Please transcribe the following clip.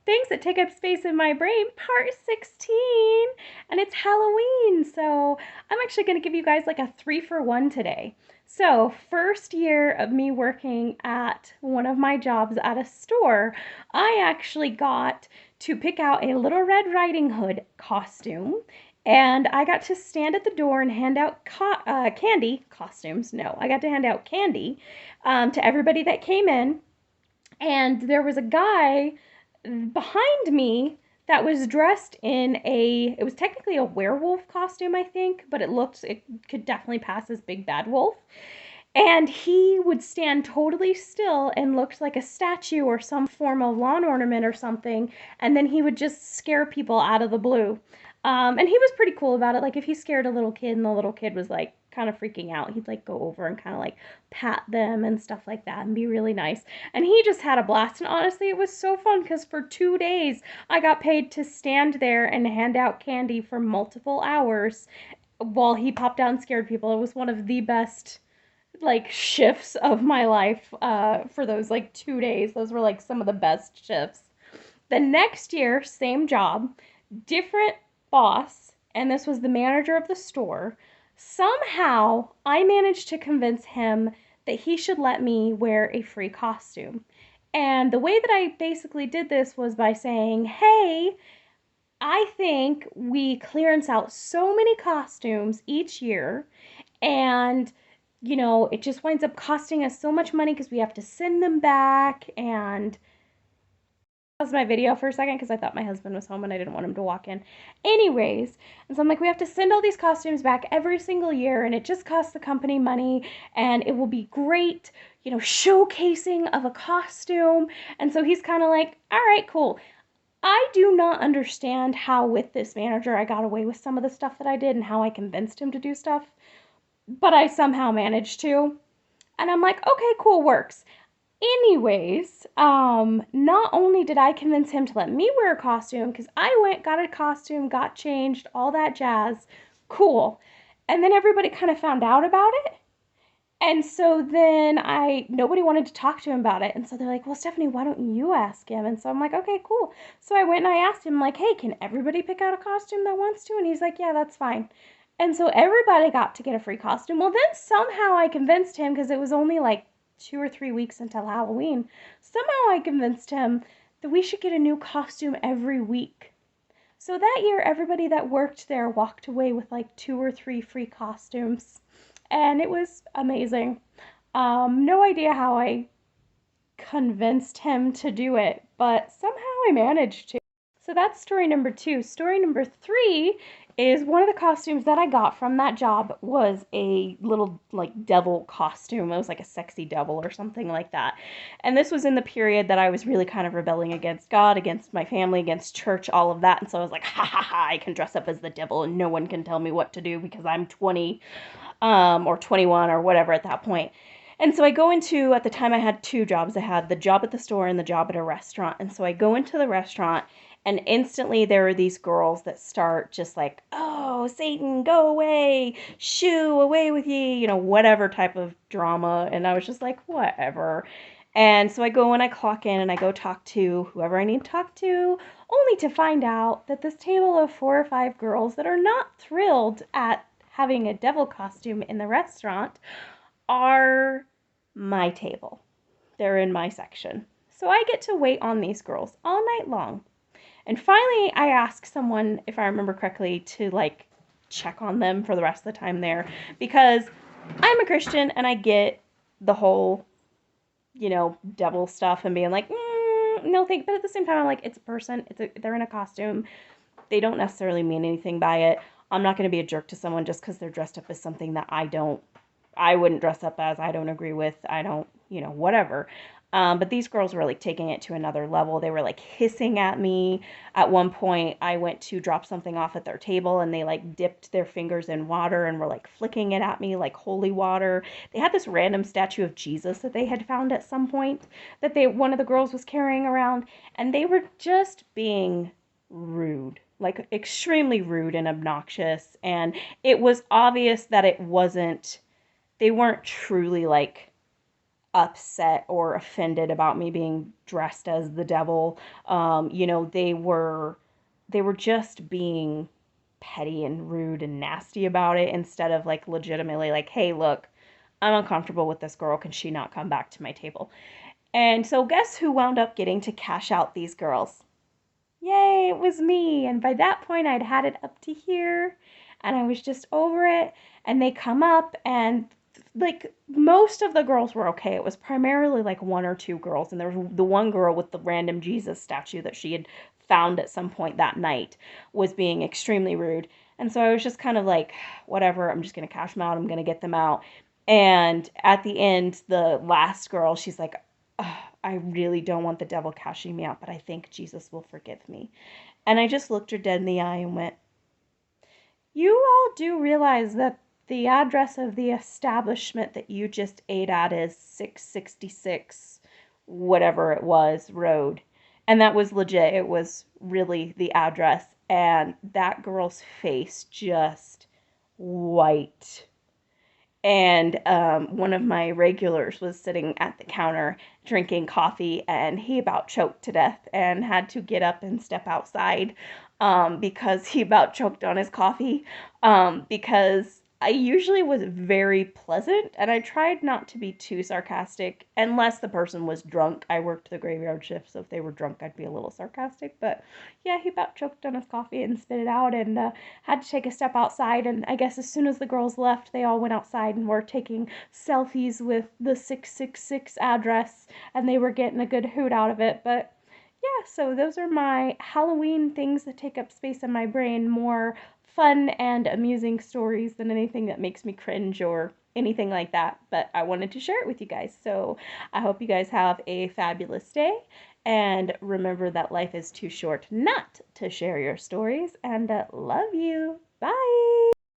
things that take up space in my brain, part 16, and it's Halloween. So I'm actually going to give you guys like a 3-for-1 today. So, first year of me working at one of my jobs at a store, I actually got to pick out a Little Red Riding Hood costume. And I got to stand at the door and hand out candy, costumes, no, I got to hand out candy to everybody that came in. And there was a guy behind me that was dressed in it was technically a werewolf costume, I think, but it could definitely pass as Big Bad Wolf. And he would stand totally still and looked like a statue or some form of lawn ornament or something. And then he would just scare people out of the blue. And he was pretty cool about it. Like if he scared a little kid and the little kid was like kind of freaking out, he'd like go over and kind of like pat them and stuff like that and be really nice. And he just had a blast. And honestly, it was so fun because for 2 days I got paid to stand there and hand out candy for multiple hours while he popped out and scared people. It was one of the best like shifts of my life for those like 2 days. Those were like some of the best shifts. The next year, same job, different boss, and this was the manager of the store. Somehow I managed to convince him that he should let me wear a free costume. And the way that I basically did this was by saying, hey, I think we clearance out so many costumes each year, and it just winds up costing us so much money because we have to send them back. And pause my video for a second because I thought my husband was home and I didn't want him to walk in. Anyways, and so I'm like, we have to send all these costumes back every single year, and it just costs the company money, and it will be great, showcasing of a costume. And so he's kind of like, all right, cool. I do not understand how with this manager I got away with some of the stuff that I did and how I convinced him to do stuff, but I somehow managed to. And I'm like, okay, cool, works. Anyways, not only did I convince him to let me wear a costume, because I went, got a costume, got changed, all that jazz, cool. And then everybody kind of found out about it. And so then nobody wanted to talk to him about it. And so they're like, well, Stephanie, why don't you ask him? And so I'm like, okay, cool. So I went and I asked him, like, hey, can everybody pick out a costume that wants to? And he's like, yeah, that's fine. And so everybody got to get a free costume. Well, then somehow I convinced him, because it was only like 2 or 3 weeks until Halloween. Somehow I convinced him that we should get a new costume every week. So that year, everybody that worked there walked away with like 2 or 3 free costumes. And it was amazing. No idea how I convinced him to do it, but somehow I managed to. So that's story number 2. Story number 3 is one of the costumes that I got from that job was a little like devil costume. It was like a sexy devil or something like that. And this was in the period that I was really kind of rebelling against God, against my family, against church, all of that. And so I was like, ha ha ha, I can dress up as the devil and no one can tell me what to do because I'm 20 or 21 or whatever at that point. And so I go into, at the time I had 2 jobs. I had the job at the store and the job at a restaurant. And so I go into the restaurant, and instantly there are these girls that start just like, oh, Satan, go away, shoo, away with ye, whatever type of drama. And I was just like, whatever. And so I go and I clock in and I go talk to whoever I need to talk to, only to find out that this table of 4 or 5 girls that are not thrilled at having a devil costume in the restaurant are my table. They're in my section. So I get to wait on these girls all night long. And finally, I ask someone, if I remember correctly, to like check on them for the rest of the time there, because I'm a Christian and I get the whole, devil stuff and being like, no thank. But at the same time, I'm like, it's a person. They're in a costume. They don't necessarily mean anything by it. I'm not going to be a jerk to someone just because they're dressed up as something that I wouldn't dress up as, I don't agree with, I don't, whatever. But these girls were like taking it to another level. They were like hissing at me. At one point, I went to drop something off at their table and they like dipped their fingers in water and were like flicking it at me like holy water. They had this random statue of Jesus that they had found at some point that one of the girls was carrying around, and they were just being rude, like extremely rude and obnoxious. And it was obvious that they weren't truly like upset or offended about me being dressed as the devil. They were just being petty and rude and nasty about it instead of like legitimately like, hey, look, I'm uncomfortable with this girl. Can she not come back to my table? And so guess who wound up getting to cash out these girls? Yay, it was me. And by that point, I'd had it up to here and I was just over it. And they come up, and like most of the girls were okay. It was primarily like one or two girls. And there was the one girl with the random Jesus statue that she had found at some point that night was being extremely rude. And so I was just kind of like, whatever, I'm just going to cash them out. I'm going to get them out. And at the end, the last girl, she's like, "Ugh, I really don't want the devil cashing me out, but I think Jesus will forgive me." And I just looked her dead in the eye and went, you all do realize that the address of the establishment that you just ate at is 666, whatever it was, road. And that was legit. It was really the address. And that girl's face just white. And one of my regulars was sitting at the counter drinking coffee, and he about choked to death and had to get up and step outside because he about choked on his coffee. Because I usually was very pleasant, and I tried not to be too sarcastic unless the person was drunk. I worked the graveyard shift, so if they were drunk, I'd be a little sarcastic. But yeah, he about choked on his coffee and spit it out, and had to take a step outside. And I guess as soon as the girls left, they all went outside and were taking selfies with the 666 address, and they were getting a good hoot out of it. But yeah, so those are my Halloween things that take up space in my brain. More fun and amusing stories than anything that makes me cringe or anything like that. But I wanted to share it with you guys. So I hope you guys have a fabulous day. And remember that life is too short not to share your stories. And love you. Bye.